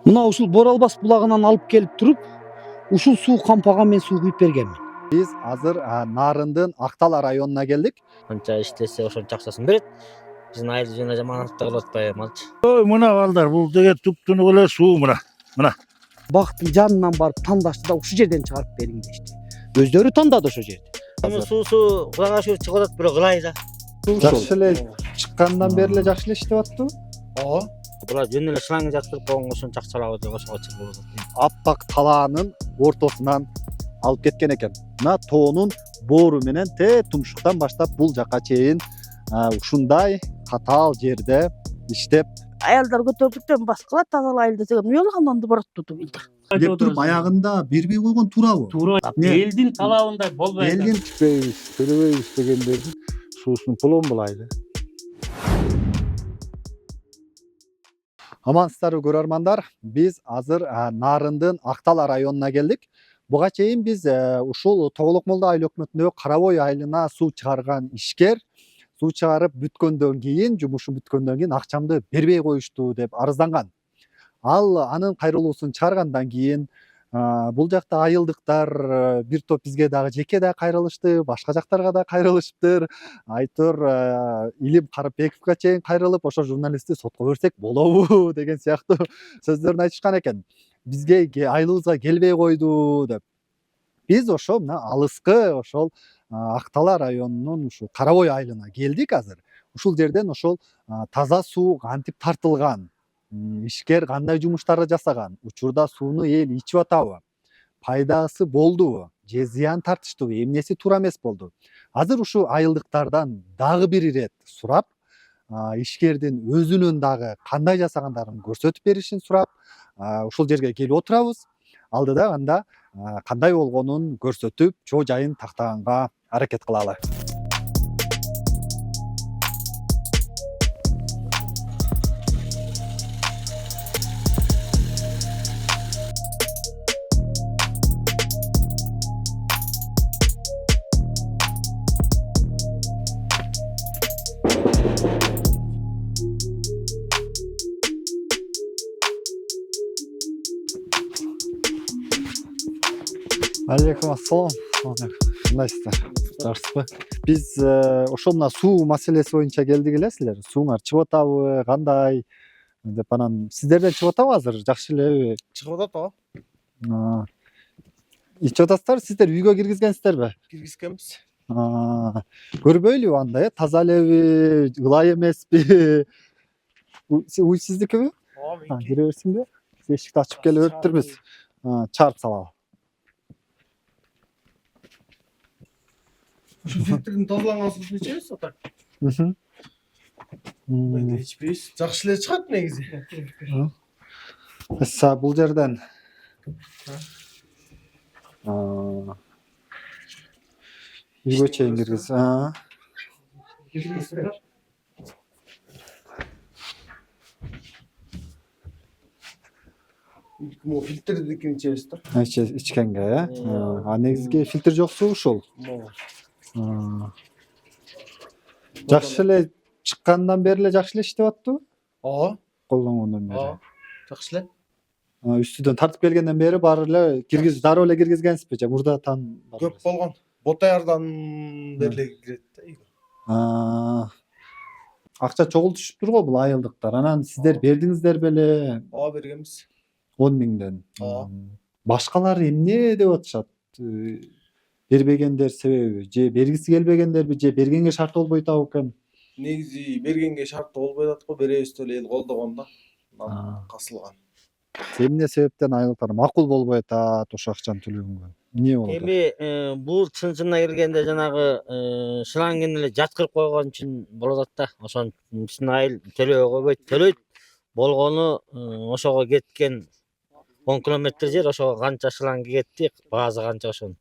Мына ушул Боралбас булагынан алып келип туруп, ушул суу кампага мен суу куюп бергенмин. Биз азыр Нарындын Актала районуна келдик. Канча иштесе ошончо акчасын берет. Биздин айыл жана жаманатты кылып атпайбы малчы. Ой, мына балдар, бул деген туп-тунук эле суу мына. Бактын жанынан барып тандашты да ушул жерден чыгарып бериң дешти. Өздөрү тандады ошол жерди. Эми суусу Кудайга шүгүр чыгып атат, бирок ылай да. Жакшы эле чыккандан бери эле жакшы эле иштеп аттыбы? Ооба. Булар жөн эле шланг жаткырып койгонго ошончо акчалабы деп ошого чыгып атат. Аппак талаанын ортосунан алып кеткен экен. Мына тоонун боору менен тумшуктан баштап бул жака чейин ушундай катаал жерде иштеп аялдар көтөрдүктөн баскыла тазалайлы десем уялагандан да барат тутуп илди. Деп туруп аягында бербей койгон туурабы? Туура. Элдин талабында болбой атат. Элдин түшпөйбүз, төлөбөйбүз дегендердин суусун пулун булайды. Амансыздарбы көрөрмандар, биз азыр Нарындын Актала районуна келдик. Буга чейин биз ушул Тоголок Молда айыл өкмөтүндөгү Карабой айылына суу чыгарган ишкер суу чыгарып бүткөндөн кийин, жумушу бүткөндөн кийин акчамды бербей коюшту деп арызданган. Ал анын кайрылуусун чыгаргандан кийин бул жакта айылдыктар бир топ бизге дагы жеке да кайрылышты, башка жактарга да кайрылыштыр. Айтор Илим Карапбековго чейин кайрылып, ошо журналистти сотко берсек болобу деген сыяктуу сөздөрүн айтышкан экен. Бизге айылыбызга келбей койду деп. Биз ошо мына алыскы ошол Актала районунун ушул Карабой айылына келдик азыр. Ушул жерден ошол таза суу кантип тартылган, ишкер кандай жумуштарды жасаган, учурда сууну эл ичип атабы, пайдасы болдубу же зыян тартыштыбы, эмнеси туура эмес болду. Азыр ушул айылдыктардан дагы бир ирет сурап, ишкердин өзүнүн дагы кандай жасагандарын көрсөтүп беришин сурап, ушул жерге келип отурабыз. Алдыда анда кандай болгонун көрсөтүп, жоо жайын тактаганга аракет кылалы. Алейкум ассалам. Кандайсыздар? Жакшысызбы? Биз ошол мына суу маселеси боюнча келдик эле, силер сууңар чыгып атабы, кандай деп анан сиздерден чыгып атабы азыр? Жакшы элеби? Чыгып атат ооба. Ичип атасыздар, сиздер үйгө киргизгенсиздерби? Киргизгенбиз. Көрбөйлүбү анда, таза элеби, ылай эмеспи? Уй сиздикиби? Ооба. Кире берсиңби? Биз эшикти ачып келе бериптирбиз. Чыгарып салалы. Ушу фильтрдин тазаланган суусун ичебиз атак. Мындай ичпейбиз. Жакшы эле чыгат негизи. Бул жерден үйгө чейин киргиз. Могу фильтрдикин ичебиз да. Ичкенге, негизги фильтр жок суу ушул. Жакшы эле чыккандан бери эле жакшы эле иштеп аттыбы? Ооба. Колдонгондон бери. Ооба. Жакшы эле. Үстүдөн тартып келгенден бери баары эле киргиз, дароо эле киргизгенсизби же мурдатан? Көп болгон. Ботаярдан бери эле кирет да. Акча чогул түшүптүр го бул айылдыктар. Анан сиздер бердиңиздер беле? Ооба бергенбиз. 10 миңден. Ооба. Башкалар эмне деп атышат? Бербегендер себеби же бергиси келбегендерби же бергенге шарт болбой атабы экен? Негизи бергенге шарт болбой атат го, беребиз деп эл колдогон да. Касылган. Эмне себептен айылдыктар макул болбой атат ошо акчаны төлөгөнгө? Эмне болот? Эми бул чын-чынына келгенде жанагы шлангын эле жаткырып койгон үчүн болот да. Ошон биздин айыл төлөбөй койбойт. Төлөйт. Болгону ошого кеткен 10 километр жер, ошого канча шланг кетти, баазы канча ошон.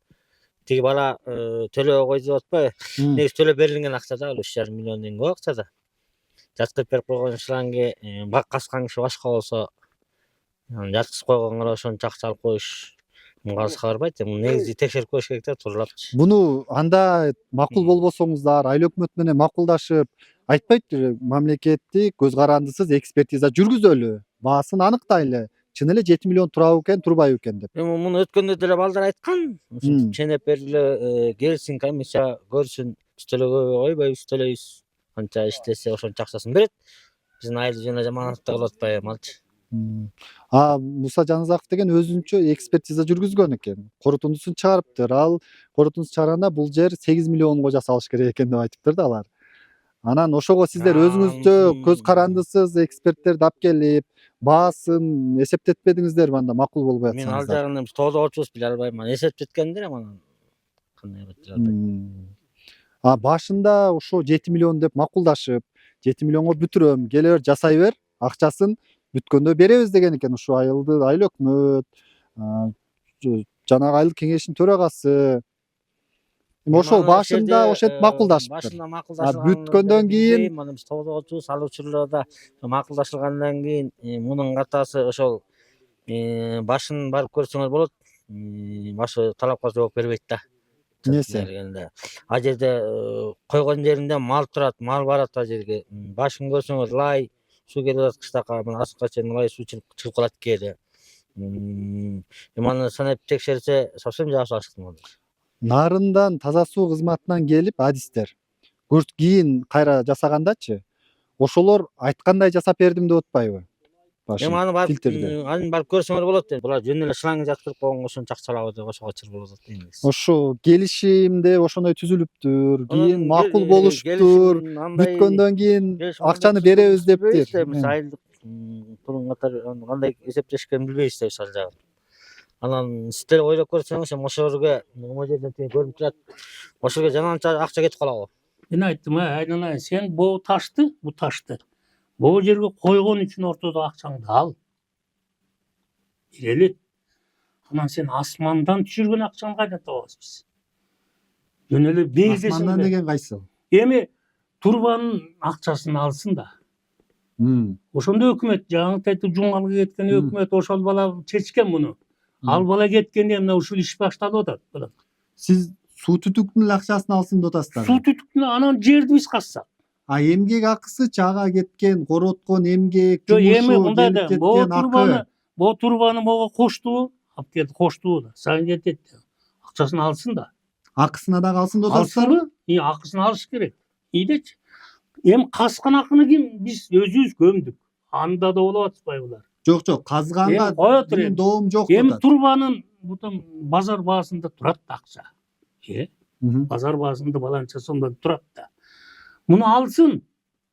Тиги бала төлөбөй койду деп атпайбы? Негизи төлөп берилген акча да, 3,5 миллион теңге акча да. Жаткырып берип койгон шлангы бак каскан киши башка болсо, жаткызып койгонго ошончо акча алып коюш муңгазга барбайт. Негизи текшерип коюш керек да, тууралапчы. Буну анда макул болбосоңуздар, айыл өкмөт менен макулдашып, айтпайт мамлекеттик көз карандысыз экспертиза жүргүзөлү, баасын аныктайлы чын эле 7 миллион турабы экен, турбайбы экен деп. Эми муну өткөндө деле балдар айткан. Ченеп бергиле, келсин комиссия көрсүн, үстөлөгө койбойбуз, төлөйбүз. Канча иштесе ошончо акчасын берет. Биздин айыл жана жаманатта кылып атпайбы малчы. Муса Жанызаков деген өзүнчө экспертиза жүргүзгөн экен. Корутундусун чыгарыптыр. Ал корутундусун чыгарганда бул жер 8 миллионго жасалыш керек экен деп айтыптыр да алар. Анан ошого сиздер өзүңүзчө көз карандысыз эксперттерди алып келип, баасын эсептетпедиңиздерби, анда макул болбой Мен ал атсаңыздар? жагын тоодогочубуз биле албайм. Эсептеткендир анан кандай кылып биле албайм. Башында ошо 7 миллион деп макулдашып, 7 миллионго бүтүрөм, келе бер жасай бер, акчасын бүткөндө беребиз деген экен ушу айыл өкмөт, жанагы айыл кеңешинин төрагасы. Эми ошол башында ошентип макулдашыптыр. Башында макулдашылган. Бүткөндөн кийин мына биз тоодогочубуз, ал учурларда макулдашылгандан кийин мунун катасы ошол башын барып көрсөңөр болот. Башы талапка жооп бербейт да. Эмнеси? А жерде койгон жеринде мал турат, мал барат а жерге. Башын көрсөңөр лай суу келип атат кыштакка, мына асыкка чейин лай суу чыгып калат кээде. Аны санап текшерсе совсем жакшы ачыктын. Нарындан таза суу кызматынан келип адистер кийин кайра жасагандачы ошолор айткандай жасап бердим деп атпайбы? Эми аны барып көрсөңөр болот. Булар жөн эле шланг жаткырып койгонго ошончо акча алабы деп ошого чыр болуп атат. Ошо келишимде ошондой түзүлүптүр, кийин макул болуштур, бүткөндөн кийин акчаны беребиз дептир. Айылдык пулун катары кандай эсептешкенин билбейбиз да ал жагын. Анан сиздер ойлоп көрсөңүз, ошол жерге могу жерден көрүнүп турат. Ошол жерге жананча акча кетип калабы? Мен айттым, айнала сен бу ташты бул жерге койгон үчүн ортодо акчаңды ал. Берели. Анан сен асмандан түшүргөн акчаңды кайдан табабыз биз? Жөн эле бейдесиң. Асмандан деген кайсы? Эми турбанын акчасын алсын да. Ошондо өкмөт жаңы жумгалга кеткен өкмөт ошол бала чечкен муну. Ал бала кеткенде мына ушул иш башталып атат. Сиз суу түтүктүн акчасын алсын деп атасыздар. Суу түтүктүн анан жерди биз казсак. Эмгек акысы чага кеткен, короткон эмгек, Эми мындай да, бул турбаны мого коштубу? Алып келди, коштубу да. Сага жетет. Акчасын алсын да. Акысына дагы алсын деп атасыздарбы? Акысын алыш керек. Ийдечи. Эми каскан акыны ким? Биз өзүбүз көмдүк. Анда да болуп атпайбы? Жок, казганга доом жок. Эми турбанын базар баасында турат акча. Базар баасында баланча сомдон турат да. Муну алсын.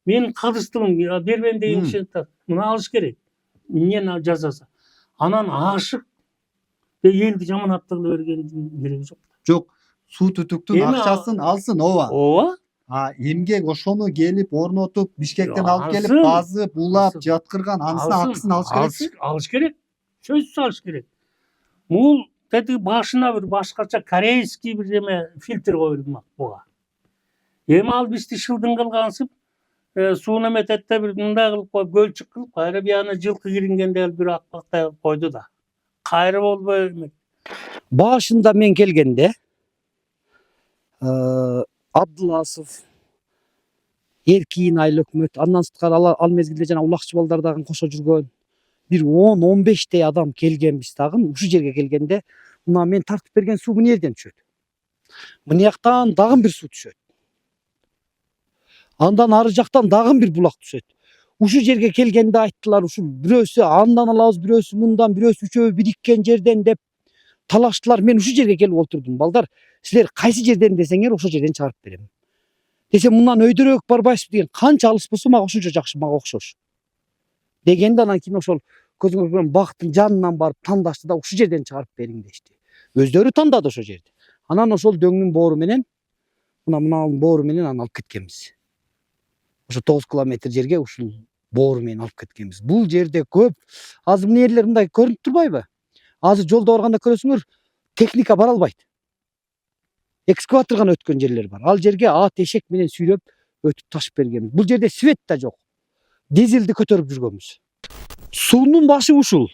Менин кадыстыгым бербейм деген киши муну алыш керек. Эмнени жасаса. Анан ашык элди жаманатта кыла берген кереги жок. Жок, суу түтүктүн акчасын алсын, ооба. Эмгек ошону келип орнотуп, Бишкектен алып келип, базып, улап, жаткырган, анысына акысын алыш керекпи? Алыш керек. Сөзсүз алыш керек. Бул башына бир башкача корейский бир эме фильтр коюлмак буга. Эми ал бизди шылдың кылгансып, сууну эметет да бир мындай кылып коюп, көлчүк кылып, кайра бияна жылкы кирингенде бир акпактай кылып койду да. Кайра болбой эмек. Башында мен келгенде Абдуласов, Эркин айыл өкмөт, андан сырткары ал мезгилде жана улакчы балдар дагы кошо жүргөн. Бир 10-15 адам келгенбиз дагы. Ушу жерге келгенде, мына мен тартып берген суу мына жерден түшөт. Мына жактан дагы бир суу түшөт. Андан ары жактан дагы бир булак түшөт. Ушу жерге келгенде айттылар, ушул бирөөсү андан алабыз, бирөөсү мындан, бирөөсү үчөө бириккен жерден деп талаштылар. Мен ушу жерге келип отурдум. Балдар, силер кайсы жерден десеңер, ошол жерден чыгарып берем. Десем, мындан өйдөрөөк барбайсызбы деген, канча алыс болсо мага ошончо жакшы, мага окшош. Дегенде анан кийин ошол көзүңөр көргөн бактын жанынан барып тандашты да ушу жерден чыгарып бериң дешти. Өздөрү тандады ошол жерди. Анан ошол дөңнүн боору менен, мына боору менен аны алып кеткенбиз. Ошо 9 километр жерге ушул боору менен алып кеткенбиз. Бул жерде көп азыр эмне ерлер мындай көрүнүп турбайбы? Азыр жолдо барганда көрөсүңөр, техника бара албайт. Экскаватор гана өткөн жерлер бар. Ал жерге ат эшек менен сүйрөп өтүп ташып бергенбиз. Бул жерде свет да жок. Дизелди көтөрүп жүргөнбүз. Суунун башы ушул.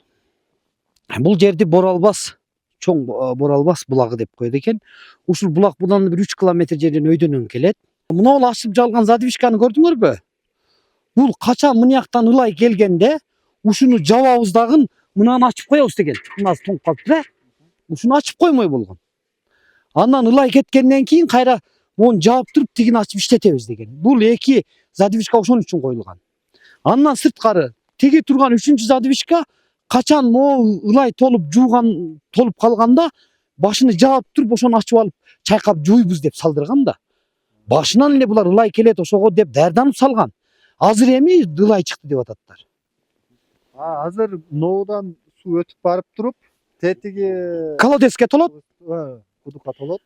Бул жерди Боралбас, чоң Боралбас булагы деп коет экен. Ушул булак будан бир 3 километр жерден өйдөнөн келет. Мына бул ашып жалган задвижканы көрдүңөрбү? Бул качан мына жактан ылай келгенде, ушуну жабабыз дагы мынаны ачып коебуз деген. Мынасы тоңуп калыптыр. Ушуну ачып коймой болгон. Андан ылай кеткенден кийин кайра мону жаап туруп тигини ачып иштетебиз деген. Бул эки задвижка ошон үчүн коюлган. Андан сырткары тиги турган 3-чү задвижка качан могу ылай толуп калганда башыны жаап туруп ошону ачып алып чайкап жууйбуз деп салдырган да. Башынан эле булар ылай келет ошого деп даярданып салган. Азыр эми ылай чыкты деп ататтар. Азыр ноудан суу өтүп барып туруп, тетиги Колодецке толот. кудукка толот.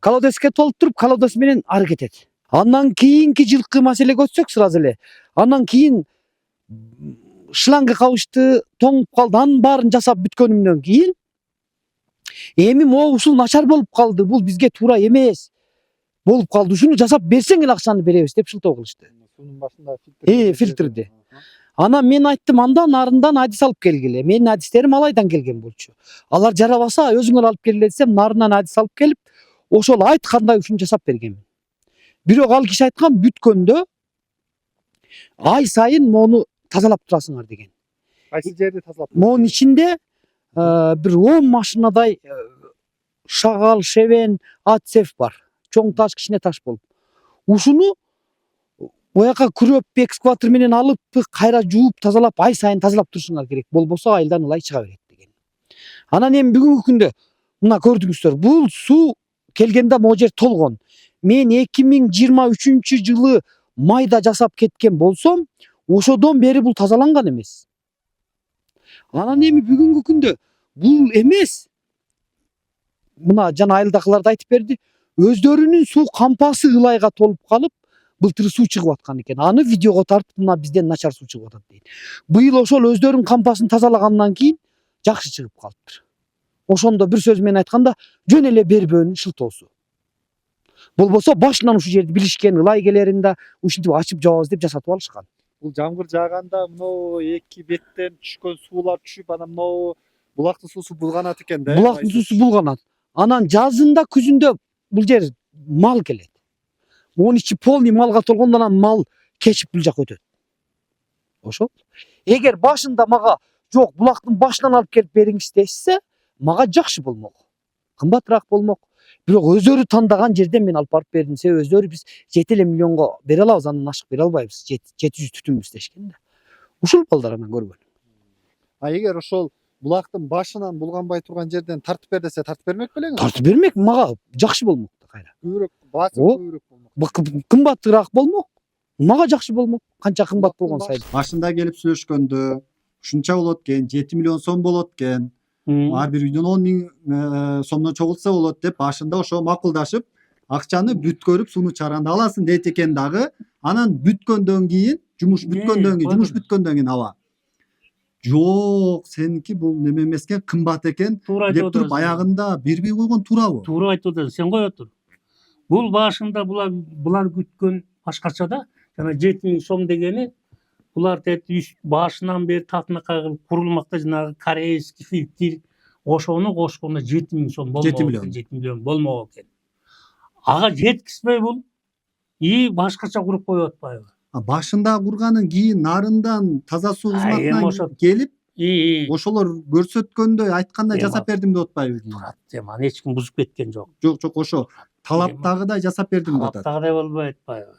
Колодецке толуп туруп, колодец менен ары кетет. Андан кийинки жылкы маселеге өтсөк сразу эле. Андан кийин шланга кабышты, тоңуп калды. Анын баарын жасап бүткөнүмдөн кийин эми могу ушул начар болуп калды. Бул бизге туура эмес болуп калды. Ушуну жасап берсең эле акчаны беребиз деп шылтоо кылышты. Сунун башында фильтрди. Анан мен айттым, андан нарындан адис алып келгиле. Менин адистерим Алайдан келген болчу. Алар жарабаса өзүңөр алып келгиле десем, нарынан адис алып келип, ошол айткандай ушуну жасап бергенмин. Бирок ал киши айткан бүткөндө ай сайын мону тазалап турасыңар деген. кайсы жерди тазалап? Монун ичинде бир 10 машинадай шагал, шебен, отсев бар. Чоң таш, кичине таш болуп. Ушуну бояка күрөп экскаватор менен алып кайра жууп тазалап ай сайын тазалап турушуңар керек. Болбосо айылдан ылай чыга берет деген. Анан эми бүгүнкү күндө мына көрдүңүздөр, бул суу келгенде могу жер толгон. Мен 2023 жылы майда жасап кеткен болсом, ошодон бери бул тазаланган эмес. Анан эми бүгүнкү күндө бул эмес. Мына жана айылдакылар да айтып берди. Өздөрүнүн суу кампасы ылайга толуп калып, былтыр суу чыгып аткан экен. Аны видеого тартып, мына бизден начар суу чыгып атат дейт. Быйыл ошол өздөрүнүн кампасын тазалагандан кийин жакшы чыгып калыптыр. Ошондо бир сөз менен айтканда, жөн эле бербөөнүн шылтоосу. Болбосо башынан ушу жерди билишкен, ылай келеринде ушинтип ачып жабабыз деп жасатып алышкан. Бул жамгыр жааганда мынау эки беттен түшкөн суулар түшүп, анан мынау булактын суусу булганат экен да. Булактын суусу булганат. Анан жазында, күзүндө бул жер мал келет. Монун ичи полный малга толгондо анан мал кечип бул жака өтөт. Ошол. Эгер башында мага жок, булактын башынан алып келип бериңиз десе, мага жакшы болмок. Кымбатыраак болмок. Бирок өздөрү тандаган жерден мен алып барып бердим. Себеби өздөрү биз 7 миллионго бере алабыз, андан ашык бере албайбыз. 700 түтүнбүз дешкен да. Ушул балдар анан көргөн. Эгер ошол булактын башынан булганбай турган жерден тартып бер десе, тартып бермек белең? Тартып бермек мага жакшы болмок да кайра. Көбүрөөк басым, көбүрөөк болмок. Кымбатыраак болмок. Мага жакшы болмок. Канча кымбат болгон сайын. Башында келип сүйлөшкөндө ушунча болот экен, 7 миллион сом болот экен. Ар бир үйдөн 10 миң сомдон чогултса болот деп башында ошо макулдашып, акчаны бүткөрүп сууну чыгарганда аласың дейт экен дагы. Анан бүткөндөн кийин, жумуш бүткөндөн кийин аба. Жок, сеники бул неме эмес экен, кымбат экен деп туруп аягында бербей койгон туурабы? Туура айтып атасың, сен кое тур. Бул башында булар күткөн башкача да. Жана 7 миң сом дегени булар башынан бери татына кагып курулмакта жанагы корейский фильтр ошону кошкондо 7 миң сом болмок. 7 миллион болмок экен. Ага жеткизбей бул башкача куруп коюп атпайбы? Башында курганын кийин нарындан таза суу кызматынан келип, ошолор көрсөткөндөй айткандай жасап бердим деп атпайбы? Турат, аны эч ким бузуп кеткен жок. Жок, ошо талаптагыдай жасап бердим деп атат. Талаптагыдай болбой атпайбы?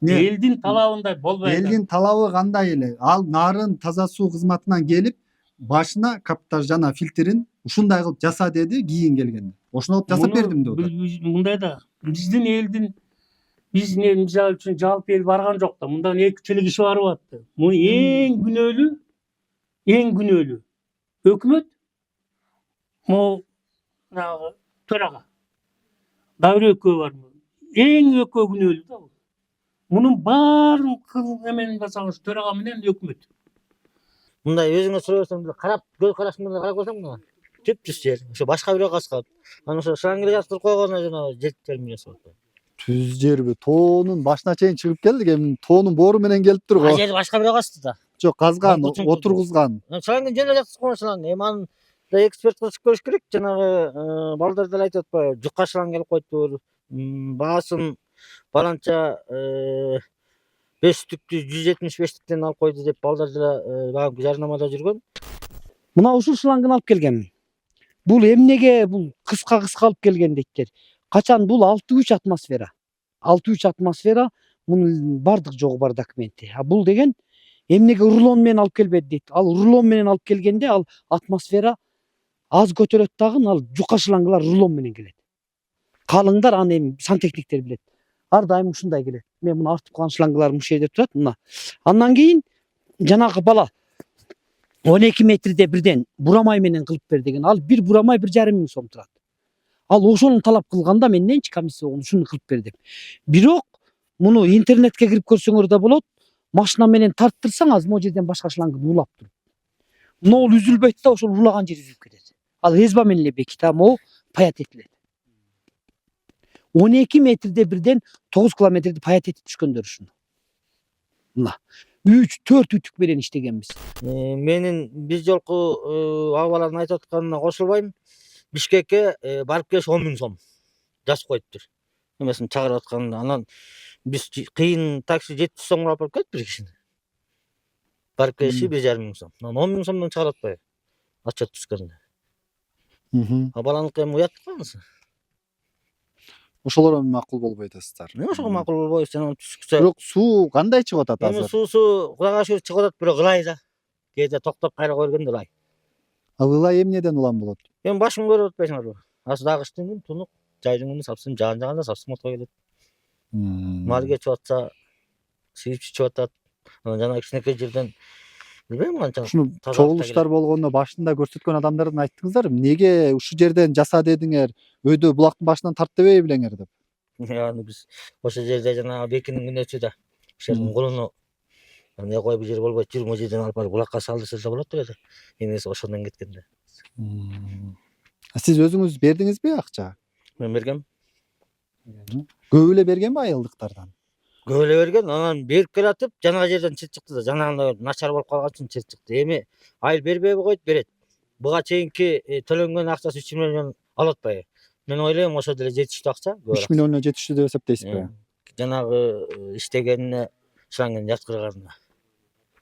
Элдин талабындай болбой атат. Элдин талабы кандай эле? Ал нарын таза суу кызматынан келип, башына каптаж жана фильтрин ушундай кылып жаса деди кийин келгенде. Ошону кылып жасап бердим деп атат. Мындай да, биздин элдин мисалы үчүн жалпы эл барган жок да. Мындан 2 киши барып атты. Муну эң күнөөлүү өкмөт, могу төрага. Дагы экөө бар. Эң экөө күнөөлүү да бул. Мунун баарын эмени жасаган төрага менен өкмөт. Мындай өзүңө сүрөсөң карап, көз карашыңды карап көрсөң мына түп-түз жер. Ошо башка бирөө каскат. Анан ошо шаңгыл жаздырып койгону жана жеттерме жасап. Түз жерби? Тоонун башына чейин чыгып келдик, эми тоонун боору менен келип турго. Жер башка бирөө касты да. Жок, казган, отургузган. Шаңгыл жөн эле жаткызган шаң. Эми аны да эксперт кылып көрүш керек. Жанагы балдар деле айтып атпайбы? Жукка шаң келип койтур. Баасын баланча 5 түктү 175тиктен алып койду деп балдар деле багы жарнамада жүргөн. Мына ушул шлангын алып келгем. Бул эмнеге бул кыска алып келген дейттер. Качан бул 6,3 атмосфера. 6,3 атмосфера мунун бардык жогу бар документи. А бул деген эмнеге рулон менен алып келбеди дейт. Ал рулон менен алып келгенде ал атмосфера аз көтөрөт дагы, ал жука шлангылар рулон менен келет. Калыңдар аны эми сантехниктер билет. Ар дайым ушундай келет. Мен муну артып калган шлангаларым ушул жерде турат мына. Андан кийин жанагы бала 12 метрде бирден бурамай менен кылып бер деген. Ал бир бурамай 1,5 миң сом турат. Ал ошону талап кылганда мен ненчи комиссия ушуну кылып бер деп. Бирок муну интернетке кирип көрсөңөр да болот. Машина менен тарттырсаң аз могу жерден башка шлангы улап туруп. Могул үзүлбөйт да ошол улаган жери үзүлүп кетет. Ал резьба менен эле бекит, а могу паят этилет. 12 метрде бирден 9 километрди паят этип түшкөндөр ушуну. Мына 3-4 үтүк менен иштегенбиз. Менин бир жолку абалардын айтып атканына кошулбайм. Бишкекке барып келиш 10 миң сом жазып коюптур. Эмесин чыгарып атканда анан биз кыйын такси 700 сомго алып кетти бир кишини. Барып келиши 1,5 миң сом. Анан 10 миң сомдон чыгарып атпайбы? Отчет түшкөндө. А баланыкы эми уят кылабыз. Ошолор эми макул болбойт атасыздар. Эмне ошого макул болбойт, жана түшкүсө. Бирок суу кандай чыгып атат Эми азыр? суусу Кудайга шүгүр чыгып атат, бирок ылай да. Кээде токтоп кайра кое бергенде ылай. Ылай эмнеден улам болот? Эми башым көрүп атпайсыңарбы? Азыр кыштын күнү тунук, жайдын күнү сапсын, жаганда сапсын отко келет. Марге чыгып атса, сүйүп чыгып атат. Анан жана кичинекей жерден билбейм канча. Ушуну чогулуштар болгондо башында көрсөткөн адамдардан айттыңыздарбы? Эмнеге ушул жерден жаса дедиңер? Өйдө булактын башынан тарт дебей белеңер деп. Аны биз ошол жерде жанагы бекинин күнөөсү да. Ошол жердин кулуну эмне коюп бир жер болбойт, жүрмө жерден алып барып булакка салдырса да болот эле. Эмеси ошондон кеткенде. Сиз өзүңүз бердиңизби акча? Мен бергем. Көп эле бергенби айылдыктардан? Көп эле берген, анан берип келатып, жанагы жерден чыр чыкты да, жанагында начар болуп калган үчүн чыр чыкты. Эми айыл бербейби койт, берет. Буга чейинки төлөнгөн акчасы 3 миллион алып атпайбы? Мен ойлойм ошо деле жетиштүү акча. 3 миллионго жетиштүү деп эсептейсизби? Жанагы иштегенине шлангын жаткырганына.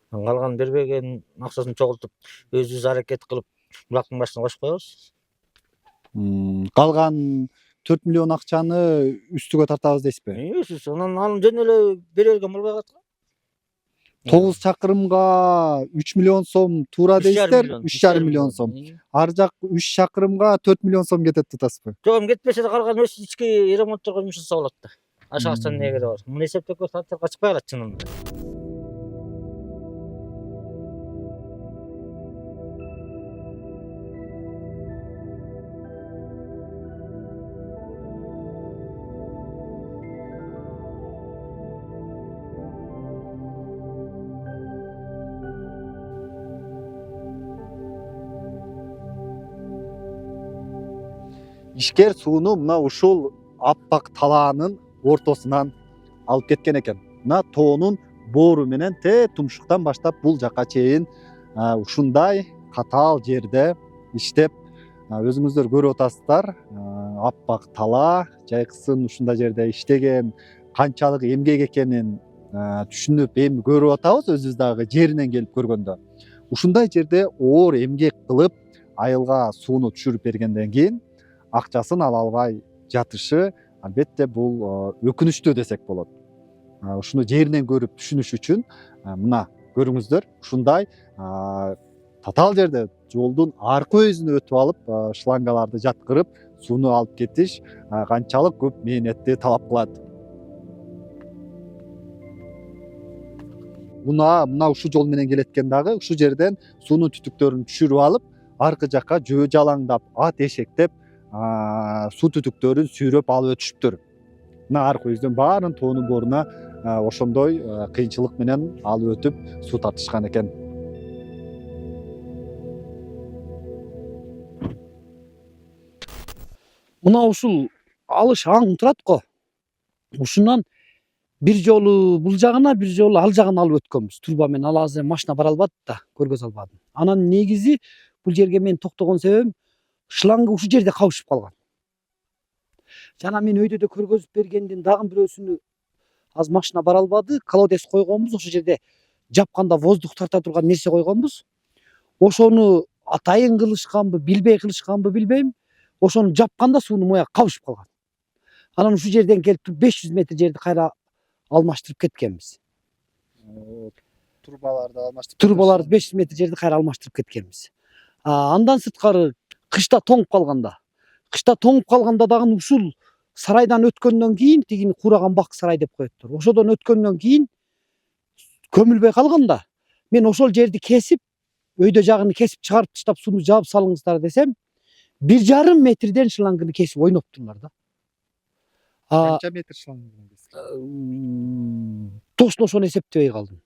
Калган бербеген акчасын чогултуп, өзүбүз аракет кылып, булактын башына кошуп коебуз. Калган 4 миллион акчаны үстүгө тартабыз дейсизби? Үйсүз, анан аны жөн эле бере берген болбой калат го. 9 чакырымга 3 миллион сом туура дейсиздер, 3,5 миллион сом. Ар жак 3 чакырымга 4 миллион сом кетет атасызбы? Жок, эми кетпесе да калган өз ички ремонтторго жумуш жасап алат да. Аша акчанын эмне кереги бар? Муну эсептеп көрсө аттарга чыкпай калат чынында. Ишкер сууну мына ушул аппак талаанын ортосунан алып кеткен экен. Мына тоонун боору менен тумшуктан баштап бул жака чейин ушундай катаал жерде иштеп, өзүңүздөр көрүп атасыздар. Аппак талаа жайкысын ушундай жерде иштеген, канчалык эмгек экенин түшүнүп, эми көрүп атабыз өзүбүз дагы жеринен келип көргөндө. Ушундай жерде оор эмгек кылып, айылга сууну түшүрүп бергенден кийин акчасын ала албай жатышы албетте бул өкүнүчтүү десек болот. Ушуну жеринен көрүп түшүнүш үчүн мына көрүңүздөр, ушундай татаал жерде жолдун аркы өзүнө өтүп алып, шлангаларды жаткырып, сууну алып кетиш канчалык көп мээнетти талап кылат. Мына ушул жол менен келеткен дагы ушул жерден суунун түтүктөрүн түшүрүп алып, аркы жакка жөө жалаңдап, ат эшектеп суу түтүктөрүн сүйрөп алып өтүшүптүр. Мына аркы өздөн баарын тоонун бооруна ошондой кыйынчылык менен алып өтүп суу тартышкан экен. Мына ушул алыш аң турат го. Ушунан бир жолу бул жагына, бир жолу ал жагына алып өткөнбүз. Турба менен ал азыр машина бара албады да, көргөзө албадым. Анан негизи бул жерге мен токтогон себебим шланг ушул жерде кабышып калган. Жана мен өйдө да көргөзүп бергендин дагы бирөөсүнү аз машина бара албады, колодец койгонбуз, ошол жерде жапканда воздух тарта турган нерсе койгонбуз. Ошону атайын кылышканбы, билбей кылышканбы билбейм. Ошону жапканда суунун моягы кабышып калган. Анан ушул жерден келип туруп 500 метр жерди кайра алмаштырып кеткенбиз. Турбаларды алмаштырып. Турбаларды 500 метр жерди кайра алмаштырып кеткенбиз. Андан сырткары кышта тоңуп калганда дагы ушул сарайдан өткөндөн кийин тигини кураган бак сарай деп коеттур. Ошодон өткөндөн кийин көмүлбөй калганда мен ошол жерди кесип, өйдө жагын кесип чыгарып таштап сууну жаап салыңыздар десем, 1,5 метрден шлангыны кесип ойноптурлар да. Канча метр шланг? Точно ошону эсептебей калдым.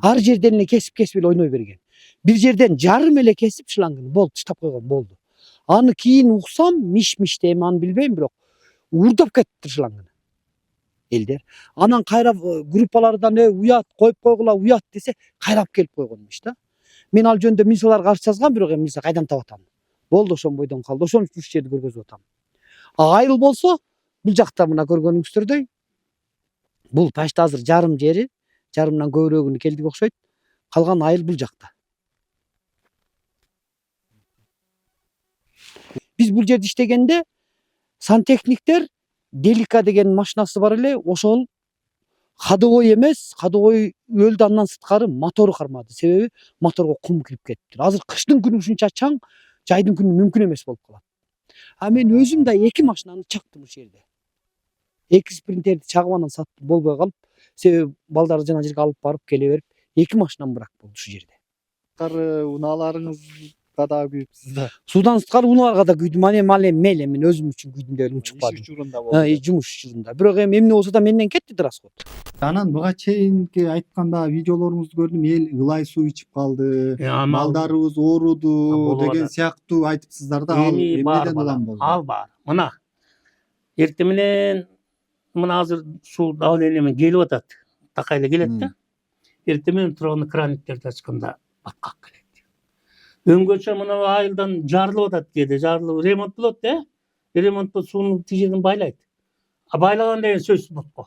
Ар жерден эле кесип эле ойной берген. Бир жерден жарым эле кесип шлангыны болду, таштап койгон болду. Аны кийин уксам, миш-мишти эми аны билбейм, бирок уурдап кетти шлангыны. Элдер. Анан кайра группалардан уят, коюп койгула уят десе, кайрап келип койгонмуш да. Мен ал жөнүндө милицияларга каршы жазгам, бирок эми милиция кайдан таап атам. Болду, ошон бойдон калды. Ошон үчүн жерди көргөзүп атам. Айыл болсо, бул жакта мына көргөнүңүздөрдөй, бул почти азыр жарым жери, жарымдан көбүрөөгүнө келдик окшойт. Калган айыл бул жакта. Биз бул жерде иштегенде сантехниктер Делика деген машинасы бар эле, ошол ходовой эмес, ходовой өлдү, андан сырткары мотору кармады. Себеби моторго кум кирип кетиптир. Азыр кыштын күнү ушунча чаң, жайдын күнү мүмкүн эмес болуп калат. Мен өзүм да 2 машинаны чактым ушул жерде. 2 спринтерди чагып анан саттым, болбой калып, себеби балдарды жана жерге алып барып келе берип, 2 машинам брак болду ушул жерде. Унааларыңызга да күйүпсүз да. Судан сырткары унааларга да күйдүм. Мейли мен өзүм үчүн күйдүм деп унчукпадым. Иш учурунда болду. Жумуш учурунда. Бирок эми эмне болсо да менден кетти да расход. Анан буга чейинки айтканда видеолоруңузду көрдүм, эл ылай суу ичип калды, малдарыбыз ооруду деген сыяктуу айтыпсыздар да. Ал эмнеден улам болду? Ал бар. Мына эртең менен мына азыр суу давлениемен келип атат. Такайлы келет да. Эртең менен турган краниктерди ачканда баткак келет. Өңгөчө мына айылдан жарылып атат кээде, жарылып ремонт болот да. Ремонт болуп сууну тижеден байлайт. Байлаган деген сөзсүз ботко.